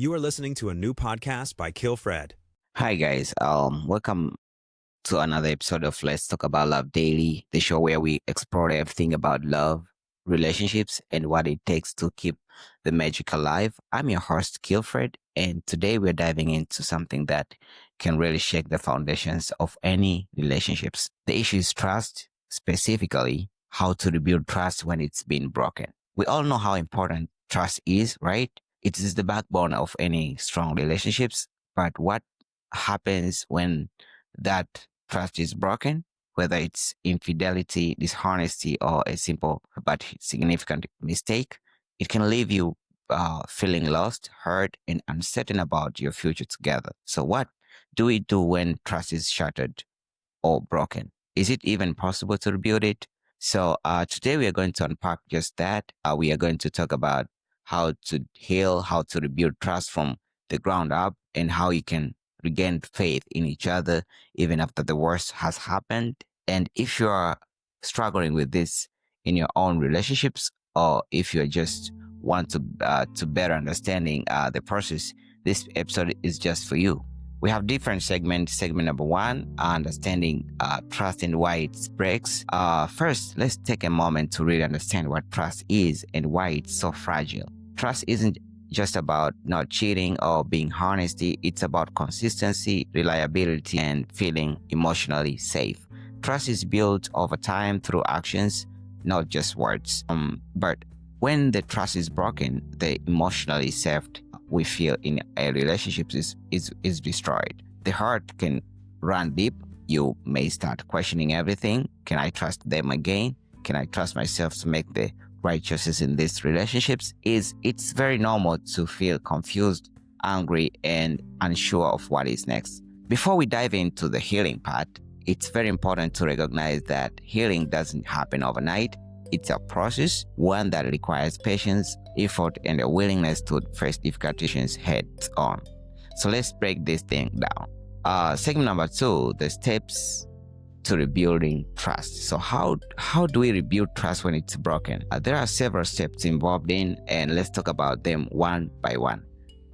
You are listening to a new podcast by KILFRED. Hi guys, welcome to another episode of Let's Talk About Love Daily, the show where we explore everything about love, relationships, and what it takes to keep the magic alive. I'm your host, KILFRED, and today we're diving into something that can really shake the foundations of any relationships. The issue is trust, specifically how to rebuild trust when it's been broken. We all know how important trust is, right? It is the backbone of any strong relationships, but what happens when that trust is broken, whether it's infidelity, dishonesty, or a simple but significant mistake? It can leave you feeling lost, hurt, and uncertain about your future together. So what do we do when trust is shattered or broken? Is it even possible to rebuild it? So today we are going to unpack just that. We are going to talk about how to heal, how to rebuild trust from the ground up, and how you can regain faith in each other even after the worst has happened. And if you are struggling with this in your own relationships, or if you just want to better understanding the process, this episode is just for you. We have different segments. Segment number one, understanding trust and why it breaks. First, let's take a moment to really understand what trust is and why it's so fragile. Trust isn't just about not cheating or being honest. It's about consistency, reliability, and feeling emotionally safe. Trust is built over time through actions, not just words. But when the trust is broken, the emotionally safe we feel in a relationship is destroyed. The heart can run deep. You may start questioning everything. Can I trust them again? Can I trust myself to make the right choices in these relationships? It's very normal to feel confused, angry, and unsure of what is next. Before we dive into the healing part, it's very important to recognize that healing doesn't happen overnight. It's a process, one that requires patience, effort, and a willingness to face difficult issues head on. So let's break this thing down. Segment number two, the steps to rebuilding trust. So how do we rebuild trust when it's broken? There are several steps involved in, and let's talk about them one by one.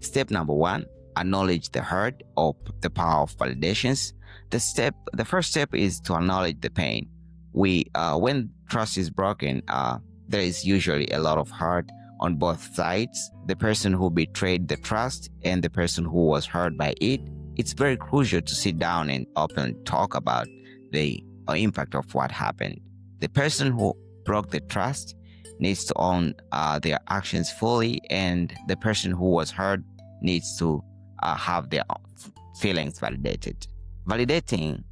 Step number one, acknowledge the hurt or the power of validations. The first step is to acknowledge the pain. When trust is broken, there is usually a lot of hurt on both sides, the person who betrayed the trust and the person who was hurt by it. It's very crucial to sit down and openly talk about the impact of what happened. The person who broke the trust needs to own their actions fully, and the person who was hurt needs to have their feelings validated. Validating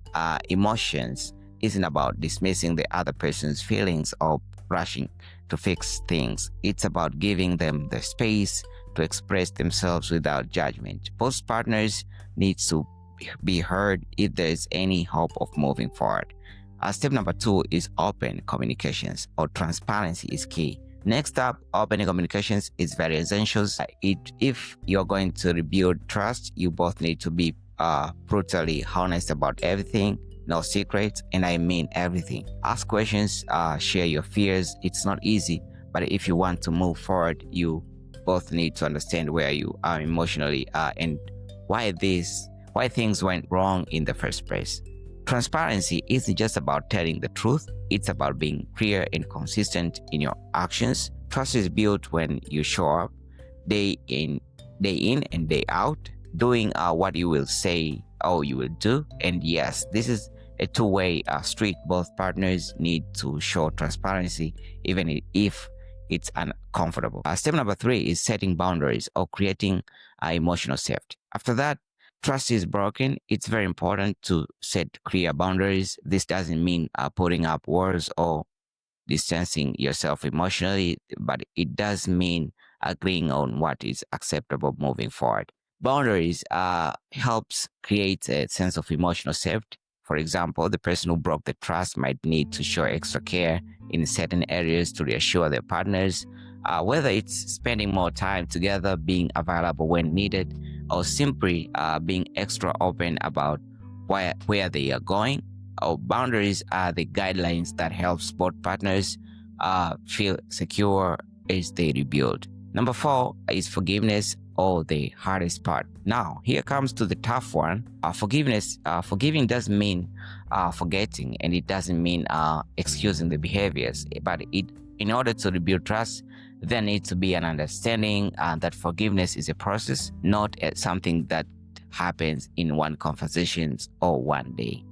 emotions isn't about dismissing the other person's feelings or rushing to fix things. It's about giving them the space to express themselves without judgment. Both partners need to be heard if there is any hope of moving forward. Step number two is open communications, or transparency is key. Next up, open communications is very essential. If you're going to rebuild trust, you both need to be brutally honest about everything. No secrets, and I mean everything. Ask questions, share your fears. It's not easy, but if you want to move forward, you both need to understand where you are emotionally and why things went wrong in the first place. Transparency isn't just about telling the truth. It's about being clear and consistent in your actions. Trust is built when you show up day in and day out, doing what you will say or you will do. And yes, this is a two-way street. Both partners need to show transparency, even if it's uncomfortable. Step number three is setting boundaries or creating emotional safety. After that, trust is broken. It's very important to set clear boundaries. This doesn't mean putting up walls or distancing yourself emotionally, but it does mean agreeing on what is acceptable moving forward. Boundaries helps create a sense of emotional safety. For example, the person who broke the trust might need to show extra care in certain areas to reassure their partners, whether it's spending more time together, being available when needed, or simply being extra open about where they are going. Our boundaries are the guidelines that helps both partners feel secure as they rebuild. Number four is forgiveness the hardest part. Now, here comes to the tough one. Forgiving doesn't mean forgetting, and it doesn't mean excusing the behaviors. But in order to rebuild trust, there needs to be an understanding that forgiveness is a process, not something that happens in one conversation or one day.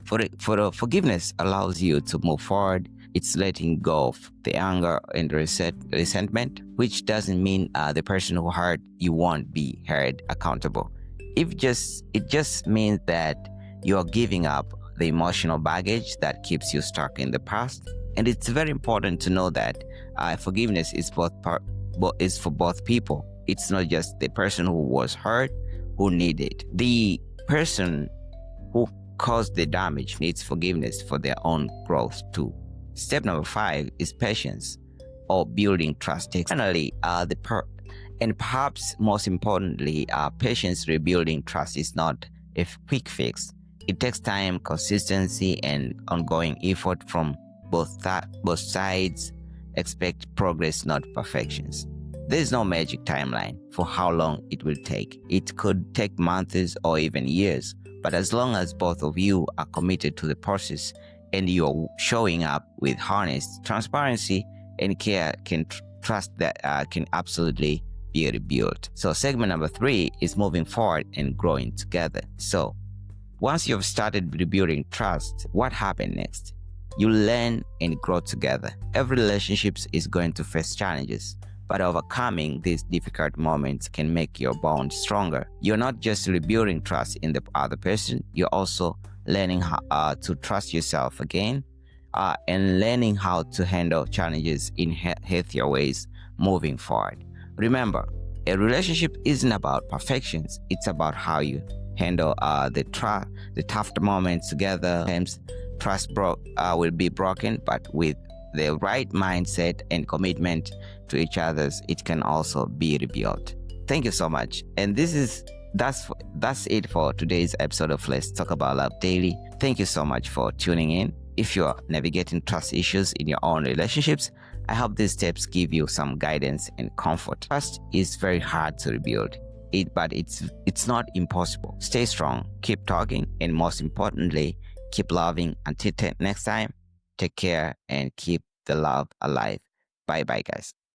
Forgiveness allows you to move forward. It's letting go of the anger and resentment, which doesn't mean the person who hurt you won't be held accountable. It just means that you are giving up the emotional baggage that keeps you stuck in the past. And it's very important to know that forgiveness is for both people. It's not just the person who was hurt who needed it. The person who caused the damage needs forgiveness for their own growth too. Step number 5 is patience, or building trust. Finally, and perhaps most importantly, patience. Rebuilding trust is not a quick fix. It takes time, consistency, and ongoing effort from both sides. Expect progress, not perfections. There is no magic timeline for how long it will take. It could take months or even years, but as long as both of you are committed to the process and you're showing up with honest transparency and care, trust that can absolutely be rebuilt. So segment number 3 is moving forward and growing together. So once you've started rebuilding trust, what happened next? You learn and grow together. Every relationship is going to face challenges, but overcoming these difficult moments can make your bond stronger. You're not just rebuilding trust in the other person, you're also learning how to trust yourself again, and learning how to handle challenges in healthier ways moving forward. Remember, a relationship isn't about perfections, it's about how you handle the tough moments together. Sometimes trust will be broken, but with the right mindset and commitment to each other's, it can also be rebuilt. Thank you so much. And that's it for today's episode of Let's Talk About Love Daily. Thank you so much for tuning in. If you're navigating trust issues in your own relationships, I hope these steps give you some guidance and comfort. Trust is very hard to rebuild, but it's not impossible. Stay strong, keep talking, and most importantly, keep loving. Until next time, take care and keep the love alive. Bye-bye, guys.